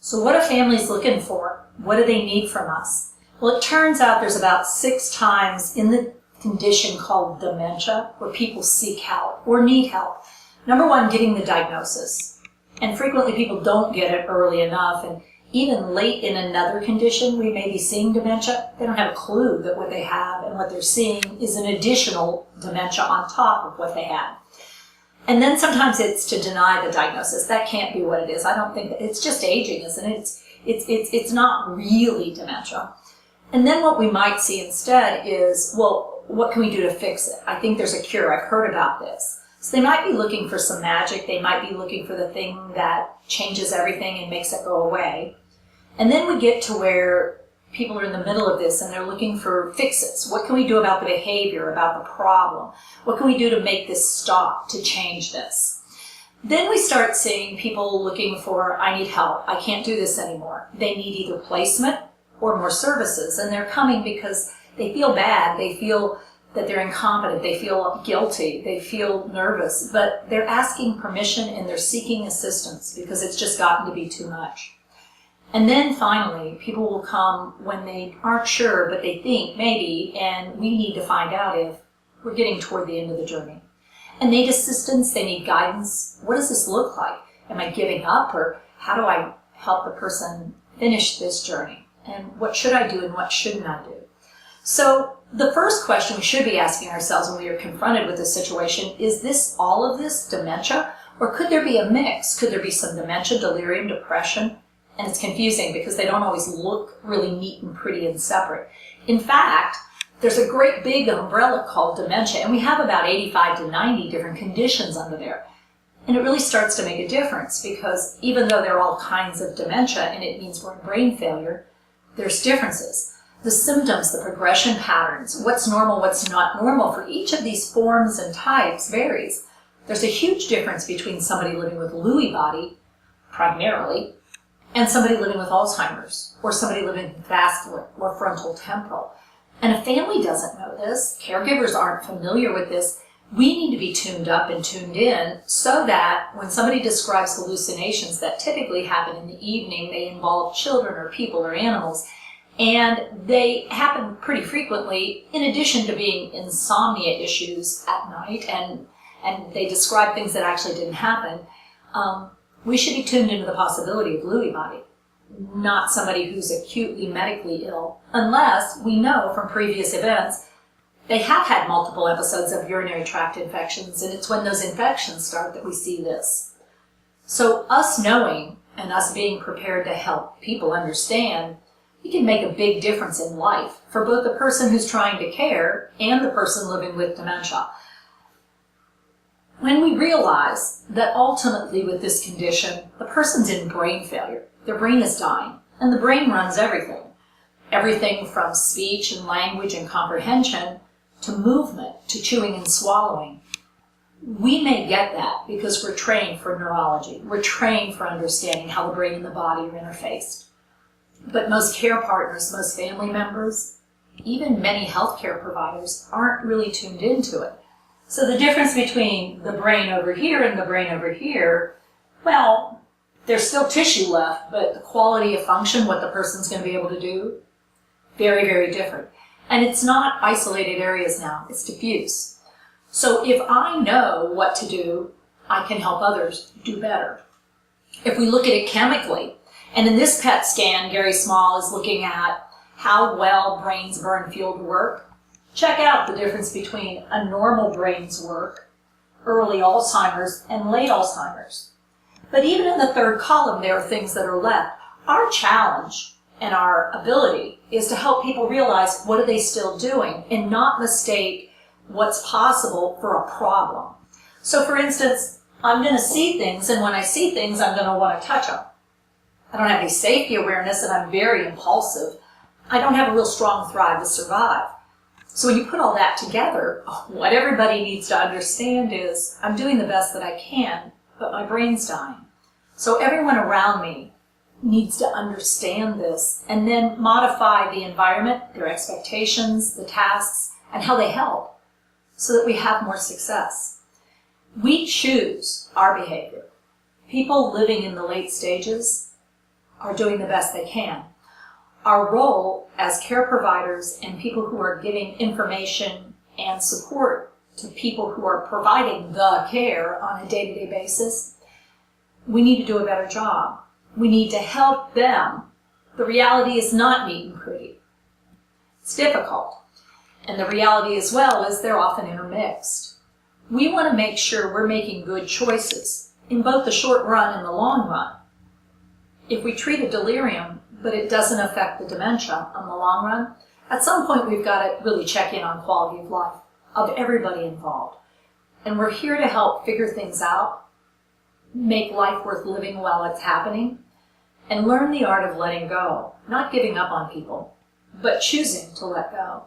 So what are families looking for? What do they need from us? Well, it turns out there's about 6 times in the condition called dementia where people seek help or need help. Number one, getting the diagnosis. And frequently people don't get it early enough, and even late in another condition, we may be seeing dementia. They don't have a clue that what they have and what they're seeing is an additional dementia on top of what they had. And then sometimes it's to deny the diagnosis. That can't be what it is. I don't think that it's just aging, isn't it? It's not really dementia. And then what we might see instead is, well, what can we do to fix it? I think there's a cure. I've heard about this. So they might be looking for some magic. They might be looking for the thing that changes everything and makes it go away. And then we get to where people are in the middle of this and they're looking for fixes. What can we do about the behavior, about the problem? What can we do to make this stop, to change this? Then we start seeing people looking for, I need help. I can't do this anymore. They need either placement or more services. And they're coming because they feel bad. They feel that they're incompetent, they feel guilty, they feel nervous, but they're asking permission and they're seeking assistance because it's just gotten to be too much. And then finally, people will come when they aren't sure, but they think maybe, and we need to find out if we're getting toward the end of the journey. And they need assistance, they need guidance. What does this look like? Am I giving up, or how do I help the person finish this journey? And what should I do and what shouldn't I do? So the first question we should be asking ourselves when we are confronted with this situation is this all of this dementia? Or could there be a mix? Could there be some dementia, delirium, depression? And it's confusing because they don't always look really neat and pretty and separate. In fact, there's a great big umbrella called dementia, and we have about 85 to 90 different conditions under there. And it really starts to make a difference because even though there are all kinds of dementia and it means we're in brain failure, there's differences. The symptoms, the progression patterns, what's normal, what's not normal for each of these forms and types varies. There's a huge difference between somebody living with Lewy body, primarily, and somebody living with Alzheimer's, or somebody living with vascular or frontal temporal. And a family doesn't know this, caregivers aren't familiar with this. We need to be tuned up and tuned in so that when somebody describes hallucinations that typically happen in the evening, they involve children or people or animals, and they happen pretty frequently in addition to being insomnia issues at night, and they describe things that actually didn't happen. We should be tuned into the possibility of Lewy body, not somebody who's acutely medically ill, unless we know from previous events they have had multiple episodes of urinary tract infections, and it's when those infections start that we see this. So us knowing and us being prepared to help people understand, we can make a big difference in life for both the person who's trying to care and the person living with dementia. When we realize that ultimately with this condition, the person's in brain failure, their brain is dying, and the brain runs everything. Everything from speech and language and comprehension to movement to chewing and swallowing. We may get that because we're trained for neurology. We're trained for understanding how the brain and the body are interfaced. But most care partners, most family members, even many healthcare providers aren't really tuned into it. So the difference between the brain over here and the brain over here, well, there's still tissue left, but the quality of function, what the person's going to be able to do, very, very different. And it's not isolated areas now, it's diffuse. So if I know what to do, I can help others do better. If we look at it chemically, and in this PET scan, Gary Small is looking at how well brains burn fuel to work. Check out the difference between a normal brain's work, early Alzheimer's, and late Alzheimer's. But even in the third column, there are things that are left. Our challenge and our ability is to help people realize what are they still doing and not mistake what's possible for a problem. So for instance, I'm going to see things, and when I see things, I'm going to want to touch them. I don't have any safety awareness, and I'm very impulsive. I don't have a real strong thrive to survive. So when you put all that together, what everybody needs to understand is I'm doing the best that I can, but my brain's dying. So everyone around me needs to understand this and then modify the environment, their expectations, the tasks, and how they help so that we have more success. We choose our behavior. People living in the late stages are doing the best they can. Our role as care providers and people who are giving information and support to people who are providing the care on a day-to-day basis, we need to do a better job. We need to help them. The reality is not neat and pretty. It's difficult. And the reality as well is they're often intermixed. We want to make sure we're making good choices in both the short run and the long run. If we treat a delirium, but it doesn't affect the dementia on the long run, at some point we've got to really check in on quality of life of everybody involved. And we're here to help figure things out, make life worth living while it's happening, and learn the art of letting go, not giving up on people, but choosing to let go.